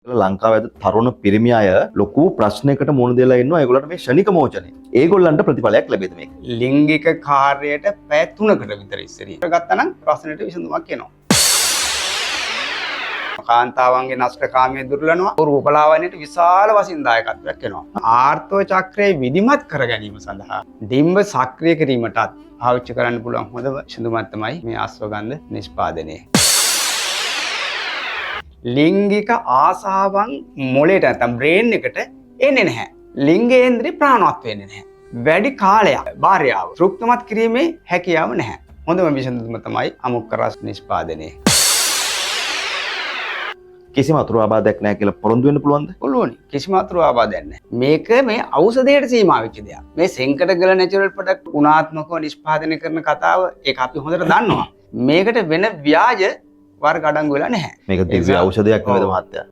ලංකාවේ අද තරුණ පිරිමි අය ලොකු ප්‍රශ්නයකට මුහුණ දෙලා ඉන්නවා. ඒගොල්ලන්ට මේ ෂණික මෝචනේ. ඒගොල්ලන්ට ප්‍රතිඵලයක් ලැබෙද මේක? ලිංගික කාර්යයට පැය 3කට විතර ඉස්සරිය. ගත්තා නම් ප්‍රශ්නෙට විසඳුමක් එනවා. කාන්තාවන්ගේ නෂ්ටකාමයේ දුර්ලනවා. රූපලාවන්‍යයට විශාල වශයෙන් දායකත්වයක් එනවා. ආර්ථව චක්‍රයේ විධිමත් කර ගැනීම සඳහා ඩිම්බ සක්‍රිය කිරීමටත් පාවිච්චි කරන්න පුළුවන් හොඳම විසඳුමක් තමයි මේ අශ්වගන්ධ නිෂ්පාදනය. ලිංගික ආසාවන් මොලේට නැත්නම් බ්‍රේන් එකට එන්නේ නැහැ. ලිංගේන්ද්‍රිය ප්‍රාණවත් වෙන්නේ නැහැ. වැඩි කාලයක් භාර්යාව තෘප්තිමත් කිරීමේ හැකියාව නැහැ. හොඳම විසඳුම තමයි අමුක්ක රස නිෂ්පාදනය. කිසිම අතුරු ආබාධයක් නැහැ කියලා පොරොන්දු වෙන්න පුළුවන්ද? පුළුවනි. කිසිම අතුරු ආබාධයක් නැහැ. මේක මේ ඖෂධයට සීමා වෙච්ච දෙයක්. මේ සෙන්කඩ ගල නැචරල් ප්‍රොඩක්ට් ගුණාත්මකව නිෂ්පාදනය කරන කතාව ඒක අපි හොඳට දන්නවා. මේකට වෙන ව්‍යාජ වර්ග අඩංගු වෙලා නැහැ. මේක දිව්‍ය ඖෂධයක් නෙවෙයි මහත්තයා.